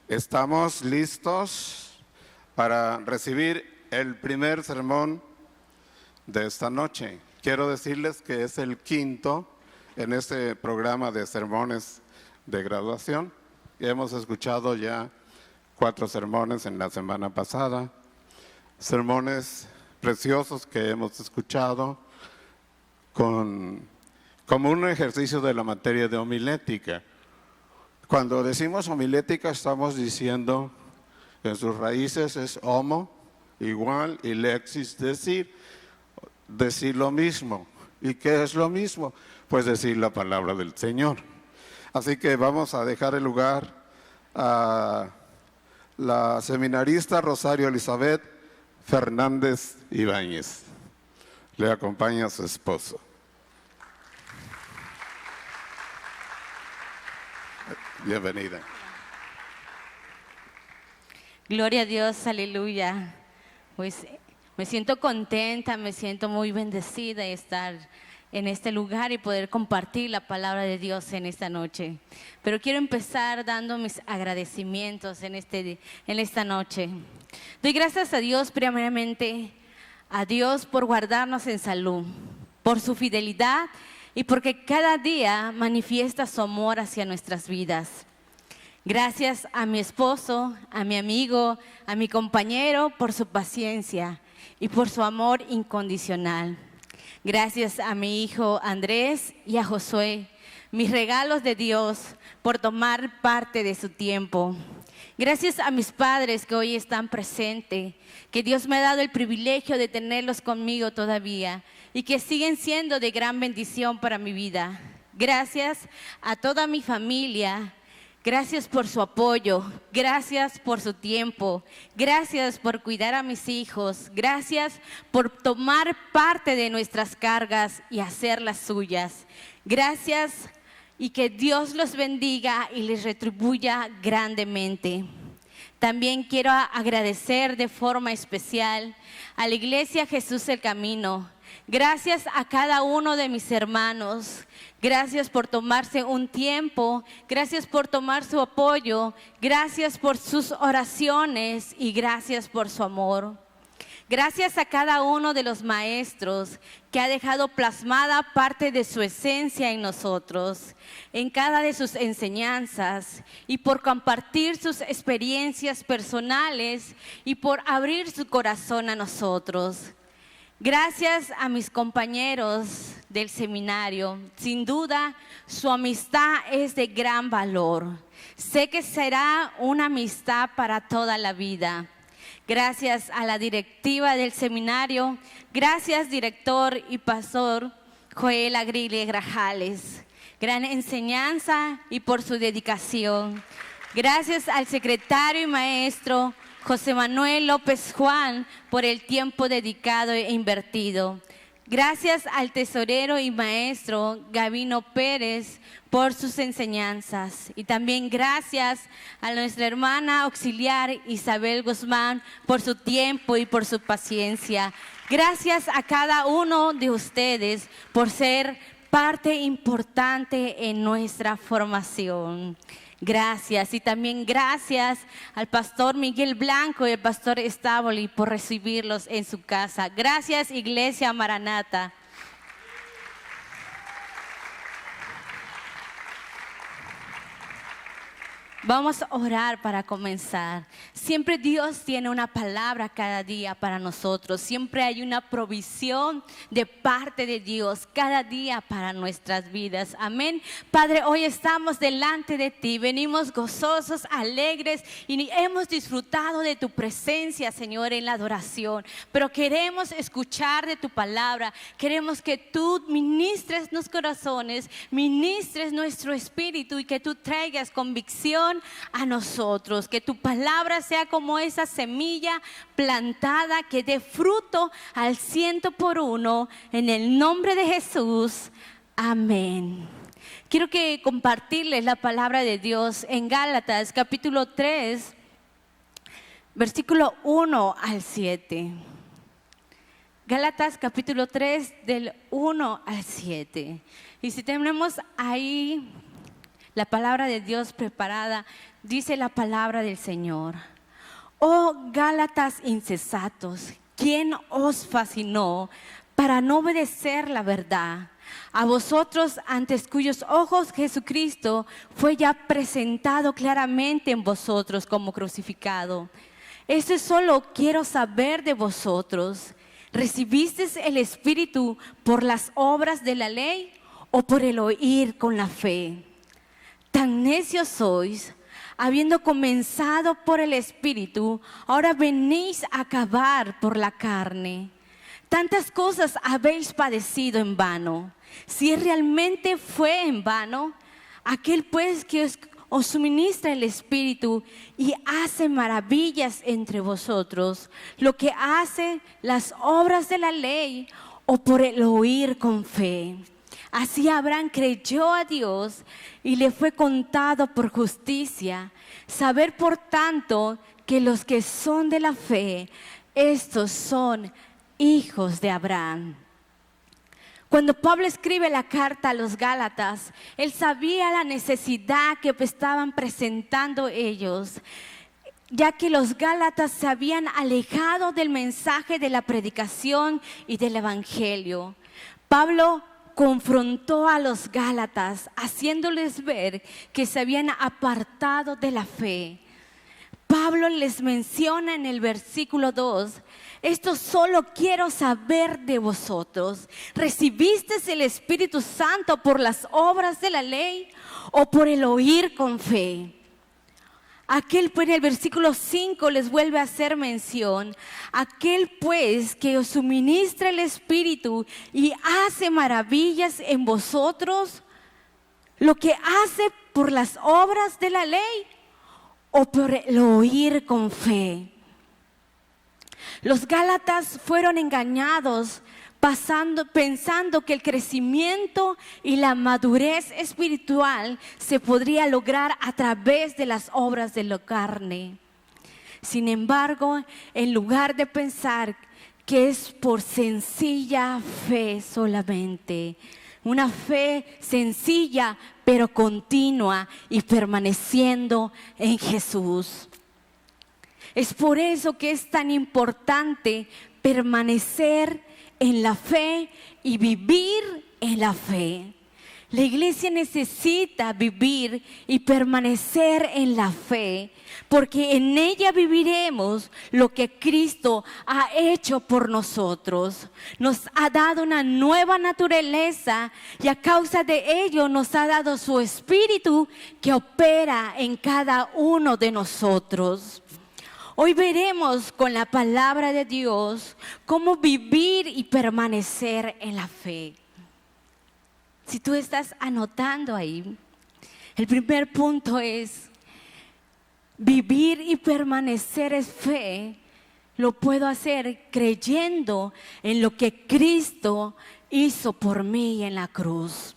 Estamos listos para recibir el primer sermón de esta noche. Quiero decirles que es el quinto en este programa de sermones de graduación. Hemos escuchado ya 4 sermones en la semana pasada, sermones preciosos que hemos escuchado como un ejercicio de la materia de homilética. Cuando decimos homilética estamos diciendo, en sus raíces es homo, igual, y lexis, decir lo mismo. ¿Y qué es lo mismo? Pues decir la palabra del Señor. Así que vamos a dejar el lugar a la seminarista Rosario Elizabeth Fernández Ibáñez. Le acompaña a su esposo. Bienvenida. Gloria a Dios, aleluya. Pues me siento contenta, me siento muy bendecida de estar en este lugar y poder compartir la palabra de Dios en esta noche. Pero quiero empezar dando mis agradecimientos en esta noche. Doy gracias a Dios primeramente, a Dios por guardarnos en salud, por su fidelidad y porque cada día manifiesta su amor hacia nuestras vidas. Gracias a mi esposo, a mi amigo, a mi compañero por su paciencia y por su amor incondicional. Gracias a mi hijo Andrés y a Josué, mis regalos de Dios por tomar parte de su tiempo. Gracias a mis padres que hoy están presentes, que Dios me ha dado el privilegio de tenerlos conmigo todavía y que siguen siendo de gran bendición para mi vida. Gracias a toda mi familia. Gracias por su apoyo, gracias por su tiempo, gracias por cuidar a mis hijos, gracias por tomar parte de nuestras cargas y hacerlas suyas. Gracias y que Dios los bendiga y les retribuya grandemente. También quiero agradecer de forma especial a la Iglesia Jesús el Camino. Gracias a cada uno de mis hermanos. Gracias por tomarse un tiempo, gracias por tomar su apoyo, gracias por sus oraciones y gracias por su amor. Gracias a cada uno de los maestros que ha dejado plasmada parte de su esencia en nosotros, en cada de sus enseñanzas y por compartir sus experiencias personales y por abrir su corazón a nosotros. Gracias a mis compañeros del seminario, sin duda su amistad es de gran valor. Sé que será una amistad para toda la vida. Gracias a la directiva del seminario, gracias director y pastor Joel Agrile Grajales. Gran enseñanza y por su dedicación. Gracias al secretario y maestro José Manuel López Juan por el tiempo dedicado e invertido. Gracias al tesorero y maestro Gabino Pérez por sus enseñanzas. Y también gracias a nuestra hermana auxiliar Isabel Guzmán por su tiempo y por su paciencia. Gracias a cada uno de ustedes por ser parte importante en nuestra formación. Gracias y también gracias al pastor Miguel Blanco y al pastor Estaboli por recibirlos en su casa. Gracias, Iglesia Maranata. Vamos a orar para comenzar. Siempre Dios tiene una palabra cada día para nosotros. Siempre hay una provisión de parte de Dios cada día para nuestras vidas. Amén. Padre, hoy estamos delante de ti. Venimos gozosos, alegres y hemos disfrutado de tu presencia, Señor, en la adoración. Pero queremos escuchar de tu palabra. Queremos que tú ministres nuestros corazones, ministres nuestro espíritu y que tú traigas convicción a nosotros, que tu palabra sea como esa semilla plantada que dé fruto al 100%, en el nombre de Jesús, amén. Quiero compartirles la palabra de Dios en Gálatas capítulo 3, versículo 1 al 7. Gálatas capítulo 3 del 1 al 7. Y si tenemos ahí La palabra de Dios preparada, dice la palabra del Señor. Oh Gálatas insensatos, ¿quién os fascinó para no obedecer la verdad? A vosotros, ante cuyos ojos Jesucristo fue ya presentado claramente en vosotros como crucificado. Esto solo quiero saber de vosotros. ¿Recibisteis el Espíritu por las obras de la ley o por el oír con la fe? Tan necios sois, habiendo comenzado por el Espíritu, ahora venís a acabar por la carne. Tantas cosas habéis padecido en vano. Si realmente fue en vano, aquel pues que os suministra el Espíritu y hace maravillas entre vosotros, lo que hace las obras de la ley o por el oír con fe. Así Abraham creyó a Dios y le fue contado por justicia. Saber por tanto que los que son de la fe, estos son hijos de Abraham. Cuando Pablo escribe la carta a los Gálatas, él sabía la necesidad que estaban presentando ellos, ya que los Gálatas se habían alejado del mensaje de la predicación y del evangelio. Pablo confrontó a los Gálatas, haciéndoles ver que se habían apartado de la fe. Pablo les menciona en el versículo 2, esto solo quiero saber de vosotros. ¿Recibisteis el Espíritu Santo por las obras de la ley o por el oír con fe? Aquel pues en el versículo 5 les vuelve a hacer mención. Aquel pues que os suministra el Espíritu y hace maravillas en vosotros, lo que hace por las obras de la ley o por el oír con fe. Los Gálatas fueron engañados pensando que el crecimiento y la madurez espiritual se podría lograr a través de las obras de la carne. Sin embargo, en lugar de pensar que es por sencilla fe solamente, una fe sencilla pero continua y permaneciendo en Jesús. Es por eso que es tan importante permanecer en la fe y vivir en la fe. La iglesia necesita vivir y permanecer en la fe, porque en ella viviremos lo que Cristo ha hecho por nosotros. Nos ha dado una nueva naturaleza y a causa de ello nos ha dado su Espíritu que opera en cada uno de nosotros. Hoy veremos con la palabra de Dios cómo vivir y permanecer en la fe. Si tú estás anotando ahí, el primer punto es vivir y permanecer en fe. Lo puedo hacer creyendo en lo que Cristo hizo por mí en la cruz.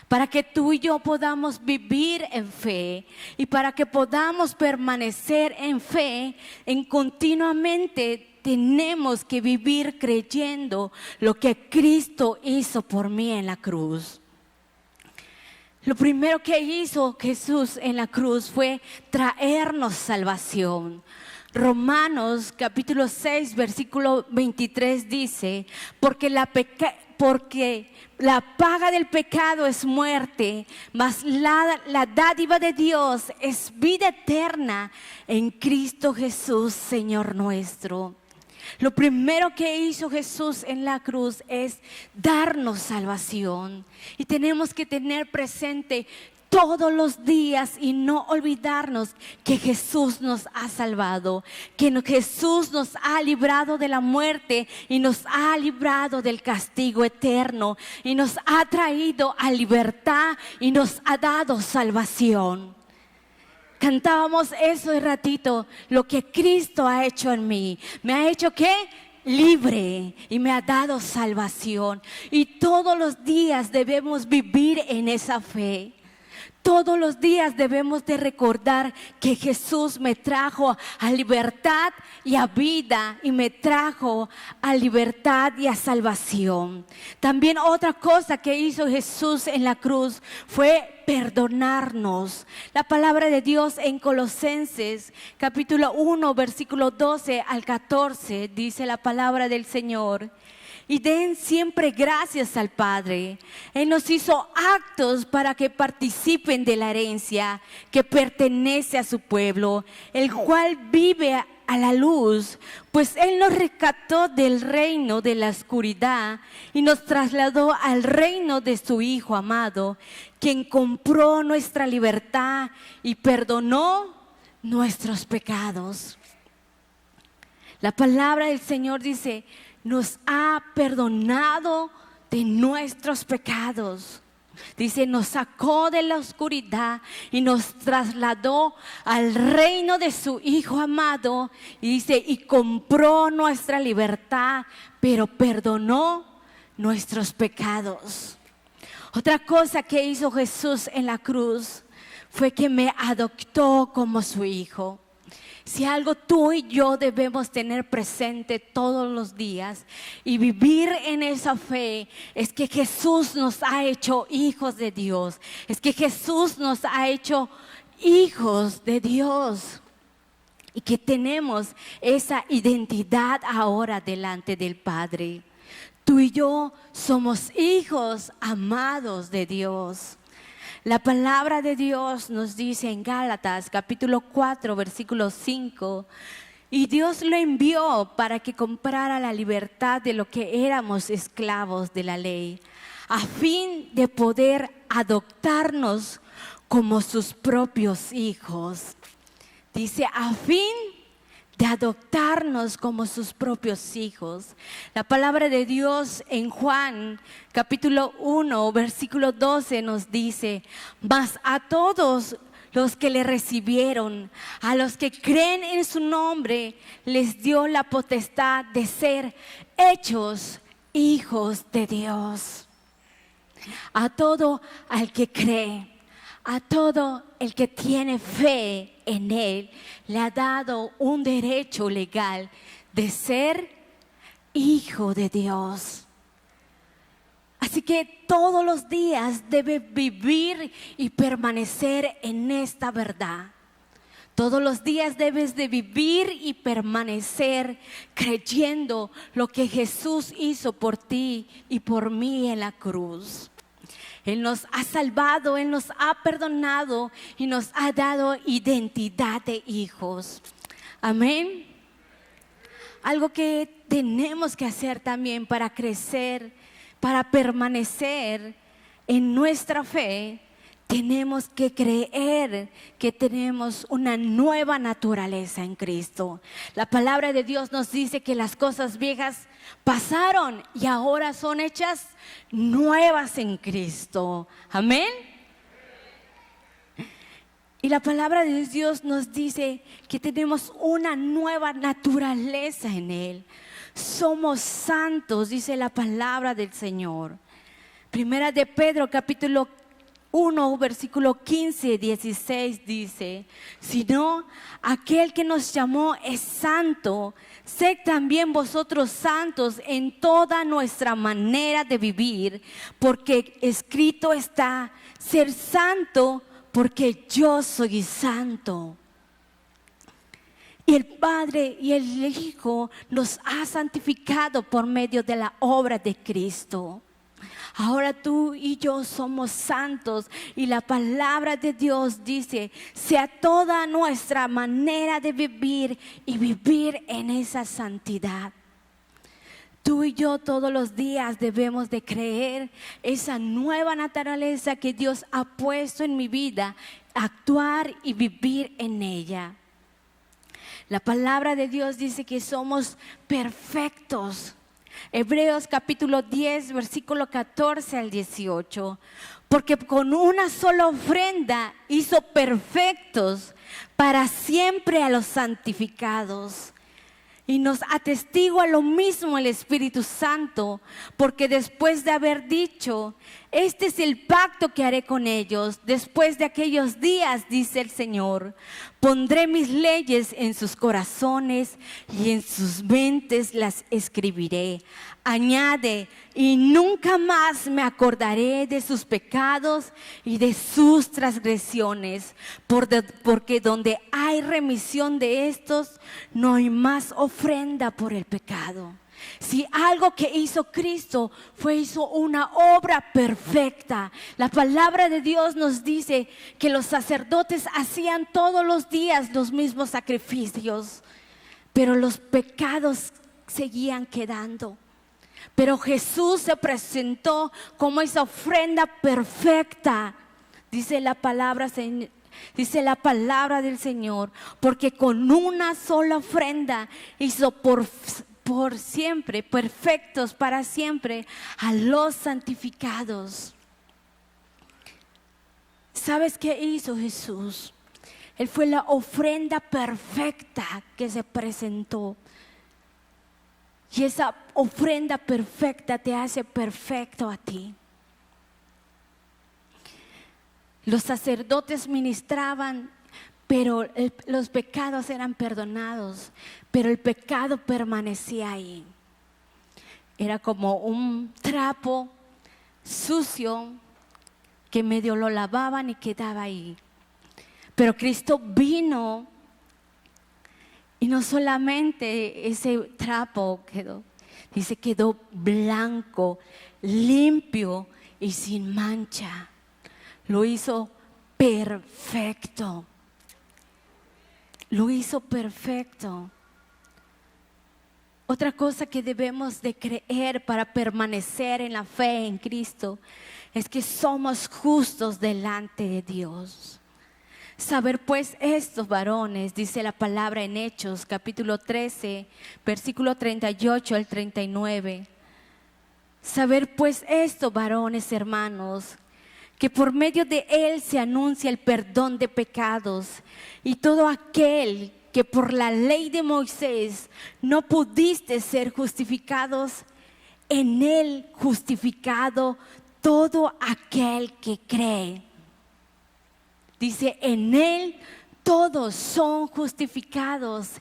Para que tú y yo podamos vivir en fe y para que podamos permanecer en fe, continuamente tenemos que vivir creyendo lo que Cristo hizo por mí en la cruz. Lo primero que hizo Jesús en la cruz fue traernos salvación. Romanos capítulo 6 versículo 23 dice, porque la paga del pecado es muerte, mas la dádiva de Dios es vida eterna en Cristo Jesús, Señor nuestro. Lo primero que hizo Jesús en la cruz es darnos salvación. Y tenemos que tener presente todos los días y no olvidarnos que Jesús nos ha salvado, que Jesús nos ha librado de la muerte y nos ha librado del castigo eterno y nos ha traído a libertad y nos ha dado salvación. Cantábamos eso de ratito, lo que Cristo ha hecho en mí. ¿Me ha hecho qué? Libre, y me ha dado salvación. Y todos los días debemos vivir en esa fe. Todos los días debemos de recordar que Jesús me trajo a libertad y a vida, y me trajo a libertad y a salvación. También otra cosa que hizo Jesús en la cruz fue perdonarnos. La palabra de Dios en Colosenses capítulo 1 versículo 12 al 14 dice la palabra del Señor: y den siempre gracias al Padre. Él nos hizo actos para que participen de la herencia que pertenece a su pueblo, el cual vive a la luz, pues Él nos rescató del reino de la oscuridad y nos trasladó al reino de su Hijo amado, quien compró nuestra libertad y perdonó nuestros pecados. La palabra del Señor dice: nos ha perdonado de nuestros pecados. Dice, nos sacó de la oscuridad y nos trasladó al reino de su Hijo amado. Y dice, y compró nuestra libertad, pero perdonó nuestros pecados. Otra cosa que hizo Jesús en la cruz fue que me adoptó como su hijo. Si algo tú y yo debemos tener presente todos los días y vivir en esa fe, es que Jesús nos ha hecho hijos de Dios. Es que Jesús nos ha hecho hijos de Dios. Y que tenemos esa identidad ahora delante del Padre. Tú y yo somos hijos amados de Dios. La palabra de Dios nos dice en Gálatas capítulo 4 versículo 5: y Dios lo envió para que comprara la libertad de lo que éramos esclavos de la ley, a fin de poder adoptarnos como sus propios hijos. Dice, a fin de adoptarnos como sus propios hijos. La palabra de Dios en Juan capítulo 1 versículo 12 nos dice: mas a todos los que le recibieron, a los que creen en su nombre, les dio la potestad de ser hechos hijos de Dios. A todo al que cree, a todo el que tiene fe en Él, le ha dado un derecho legal de ser hijo de Dios. Así que todos los días debe vivir y permanecer en esta verdad. Todos los días debes de vivir y permanecer creyendo lo que Jesús hizo por ti y por mí en la cruz. Él nos ha salvado, Él nos ha perdonado y nos ha dado identidad de hijos. Amén. Algo que tenemos que hacer también para crecer, para permanecer en nuestra fe, tenemos que creer que tenemos una nueva naturaleza en Cristo. La palabra de Dios nos dice que las cosas viejas pasaron y ahora son hechas nuevas en Cristo. Amén. Y la palabra de Dios nos dice que tenemos una nueva naturaleza en Él. Somos santos, dice la palabra del Señor. Primera de Pedro capítulo 1 versículo 15 y 16 dice: sino aquel que nos llamó es santo, sed también vosotros santos en toda nuestra manera de vivir, porque escrito está: ser santo porque yo soy santo. Y el Padre y el Hijo nos ha santificado por medio de la obra de Cristo. Ahora tú y yo somos santos y la palabra de Dios dice: sea toda nuestra manera de vivir y vivir en esa santidad. Tú y yo todos los días debemos de creer esa nueva naturaleza que Dios ha puesto en mi vida, actuar y vivir en ella. La palabra de Dios dice que somos perfectos. Hebreos capítulo 10 versículo 14 al 18: porque con una sola ofrenda hizo perfectos para siempre a los santificados. Y nos atestigua lo mismo el Espíritu Santo, porque después de haber dicho: Este es el pacto que haré con ellos. Después de aquellos días, dice el Señor, pondré mis leyes en sus corazones y en sus mentes las escribiré. Añade, y nunca más me acordaré de sus pecados y de sus transgresiones, porque donde hay remisión de estos, no hay más ofrenda por el pecado. Si algo que hizo Cristo hizo una obra perfecta. La palabra de Dios nos dice que los sacerdotes hacían todos los días los mismos sacrificios, pero los pecados seguían quedando. Pero Jesús se presentó como esa ofrenda perfecta, dice la palabra del Señor, porque con una sola ofrenda hizo por siempre, perfectos para siempre, a los santificados. ¿Sabes qué hizo Jesús? Él fue la ofrenda perfecta que se presentó. Y esa ofrenda perfecta te hace perfecto a ti. Los sacerdotes ministraban, pero los pecados eran perdonados, pero el pecado permanecía ahí. Era como un trapo sucio que medio lo lavaban y quedaba ahí. Pero Cristo vino y no solamente ese trapo quedó blanco, limpio y sin mancha. Lo hizo perfecto. Lo hizo perfecto. Otra cosa que debemos de creer para permanecer en la fe en Cristo es que somos justos delante de Dios. Saber pues esto, varones, dice la palabra en Hechos, capítulo 13, versículo 38 al 39. Saber pues esto, varones, hermanos, que por medio de Él se anuncia el perdón de pecados, y todo aquel que por la ley de Moisés no pudiste ser justificados, en Él justificado todo aquel que cree. Dice, en Él todos son justificados,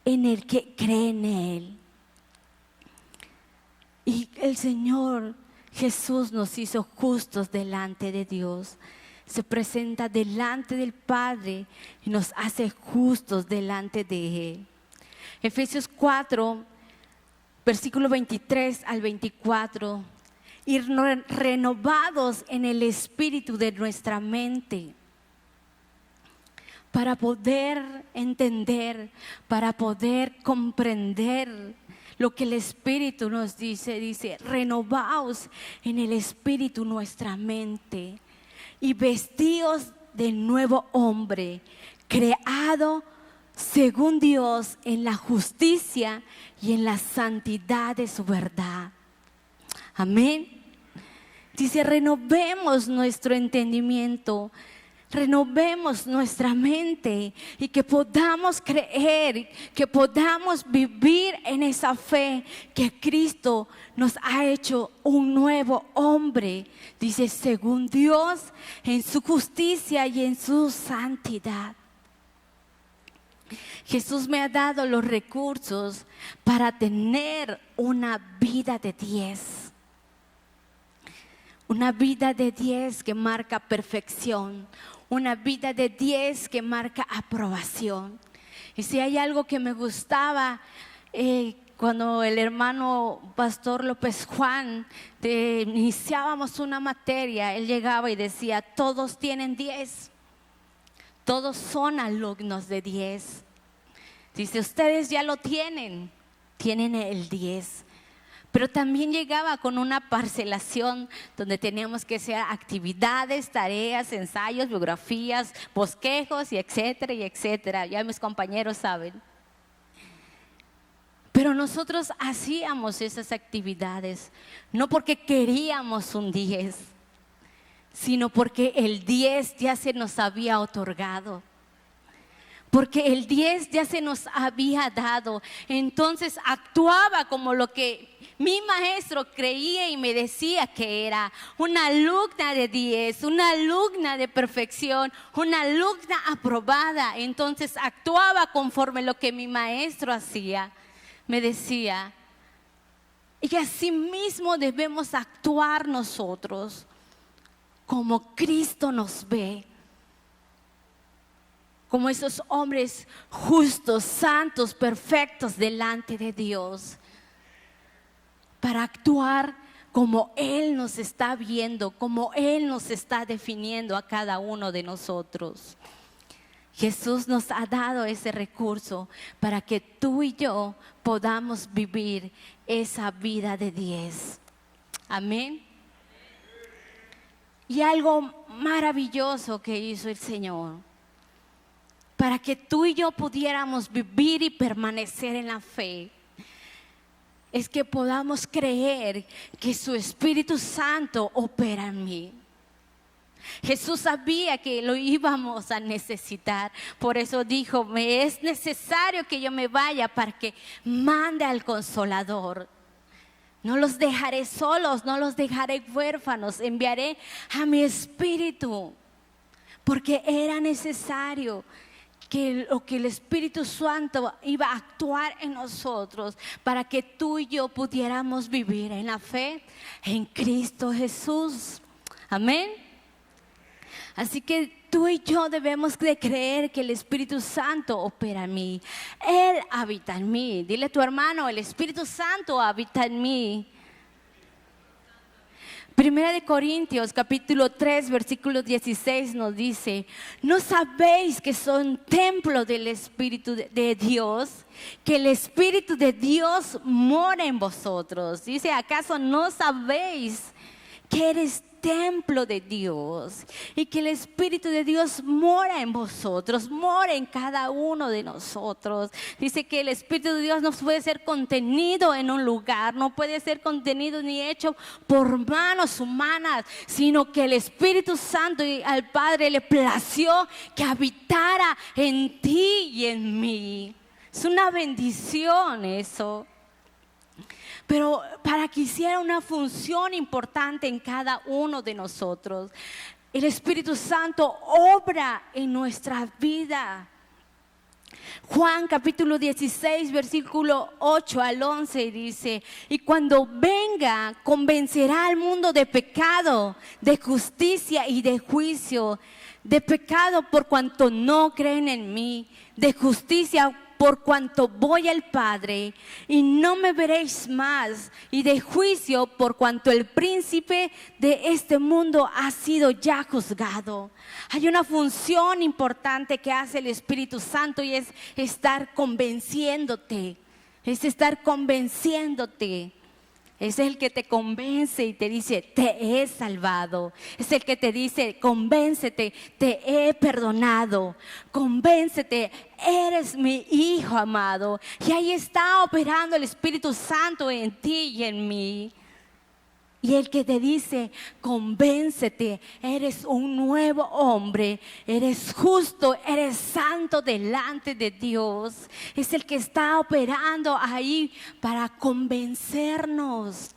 en el que cree en Él. Y el Señor Jesús nos hizo justos delante de Dios. Se presenta delante del Padre y nos hace justos delante de Él. Efesios 4, versículo 23 al 24. Y renovados en el espíritu de nuestra mente, para poder entender, para poder comprender lo que el Espíritu nos dice, renovaos en el Espíritu nuestra mente y vestíos del nuevo hombre, creado según Dios en la justicia y en la santidad de su verdad. Amén. Dice, renovemos nuestro entendimiento, renovemos nuestra mente y que podamos creer, que podamos vivir en esa fe que Cristo nos ha hecho un nuevo hombre. Dice, según Dios, en su justicia y en su santidad. Jesús me ha dado los recursos para tener una vida de 10. Una vida de 10 que marca perfección. Una vida de 10 que marca aprobación. Y si hay algo que me gustaba, cuando el hermano Pastor López Juan iniciábamos una materia, él llegaba y decía, todos tienen 10. Todos son alumnos de 10. Dice, ustedes ya lo tienen el 10. Pero también llegaba con una parcelación donde teníamos que hacer actividades, tareas, ensayos, biografías, bosquejos y etcétera y etcétera. Ya mis compañeros saben. Pero nosotros hacíamos esas actividades no porque queríamos un 10, sino porque el 10 ya se nos había otorgado. porque el 10 ya se nos había dado. Entonces actuaba como lo que mi maestro creía y me decía que era una alumna de 10, una alumna de perfección, una alumna aprobada. Entonces actuaba conforme lo que mi maestro hacía, me decía. Y así mismo debemos actuar nosotros, como Cristo nos ve. Como esos hombres justos, santos, perfectos delante de Dios, para actuar como Él nos está viendo, como Él nos está definiendo a cada uno de nosotros. Jesús nos ha dado ese recurso para que tú y yo podamos vivir esa vida de 10. Amén. Y algo maravilloso que hizo el Señor, para que tú y yo pudiéramos vivir y permanecer en la fe, es que podamos creer que su Espíritu Santo opera en mí. Jesús sabía que lo íbamos a necesitar, por eso dijo: me es necesario que yo me vaya para que mande al Consolador. No los dejaré solos, no los dejaré huérfanos, enviaré a mi Espíritu, porque era necesario que el Espíritu Santo iba a actuar en nosotros para que tú y yo pudiéramos vivir en la fe en Cristo Jesús. Amén. Así que tú y yo debemos de creer que el Espíritu Santo opera en mí. Él habita en mí. Dile a tu hermano: el Espíritu Santo habita en mí. Primera de Corintios capítulo 3 versículo 16 nos dice: ¿no sabéis que son templo del Espíritu de Dios? Que el Espíritu de Dios mora en vosotros. Dice: ¿acaso no sabéis que eres templo de Dios y que el Espíritu de Dios mora en vosotros, mora en cada uno de nosotros? Dice que el Espíritu de Dios no puede ser contenido en un lugar, no puede ser contenido ni hecho por manos humanas, sino que el Espíritu Santo y al Padre le plació que habitara en ti y en mí. Es una bendición eso. Pero para que hiciera una función importante en cada uno de nosotros, el Espíritu Santo obra en nuestra vida. Juan capítulo 16 versículo 8 al 11 dice: y cuando venga, convencerá al mundo de pecado, de justicia y de juicio. De pecado por cuanto no creen en mí, de justicia por cuanto voy al Padre y no me veréis más, y de juicio por cuanto el príncipe de este mundo ha sido ya juzgado. Hay una función importante que hace el Espíritu Santo, y es estar convenciéndote, Es el que te convence y te dice: te he salvado. Es el que te dice: convéncete, te he perdonado. Convéncete, eres mi hijo amado. Y ahí está operando el Espíritu Santo en ti y en mí. Y el que te dice: convéncete, eres un nuevo hombre, eres justo, eres santo delante de Dios. Es el que está operando ahí para convencernos.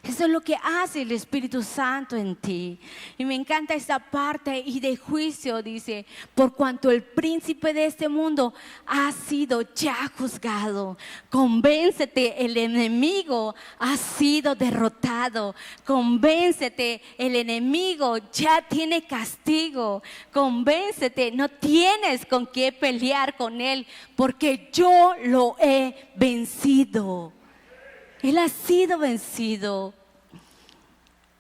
Eso es lo que hace el Espíritu Santo en ti. Y me encanta esta parte. Y de juicio dice: por cuanto el príncipe de este mundo ha sido ya juzgado. Convéncete, el enemigo ha sido derrotado. Convéncete, el enemigo ya tiene castigo. Convéncete, no tienes con qué pelear con él, porque yo lo he vencido. Él ha sido vencido.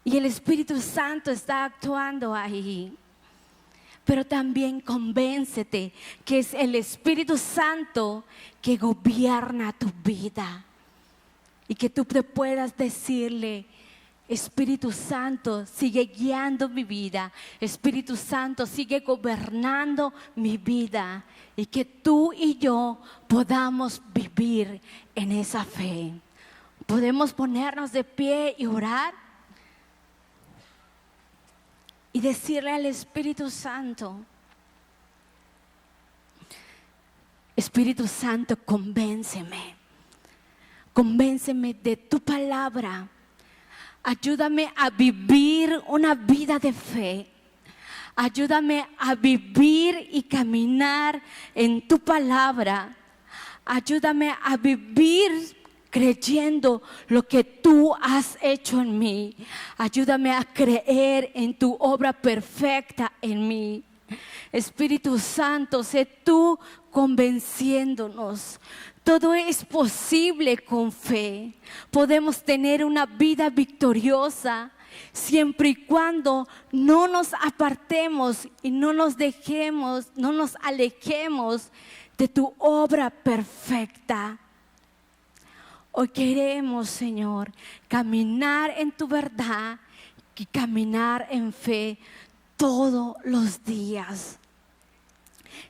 Y el Espíritu Santo está actuando ahí. Pero también convéncete que es el Espíritu Santo que gobierna tu vida. Y que tú te puedas decirle: Espíritu Santo, sigue guiando mi vida. Espíritu Santo, sigue gobernando mi vida. Y que tú y yo podamos vivir en esa fe. Podemos ponernos de pie y orar y decirle al Espíritu Santo: Espíritu Santo, convénceme. Convénceme de tu palabra. Ayúdame a vivir una vida de fe. Ayúdame a vivir y caminar en tu palabra. Ayúdame a vivir creyendo lo que tú has hecho en mí. Ayúdame a creer en tu obra perfecta en mí. Espíritu Santo, sé tú convenciéndonos. Todo es posible con fe. Podemos tener una vida victoriosa siempre y cuando no nos apartemos y no nos alejemos de tu obra perfecta. Hoy queremos, Señor, caminar en tu verdad y caminar en fe todos los días.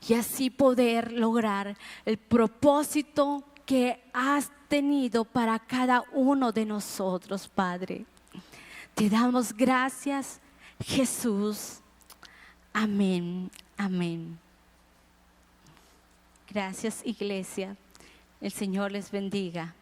Y así poder lograr el propósito que has tenido para cada uno de nosotros, Padre. Te damos gracias, Jesús. Amén, amén. Gracias, iglesia. El Señor les bendiga.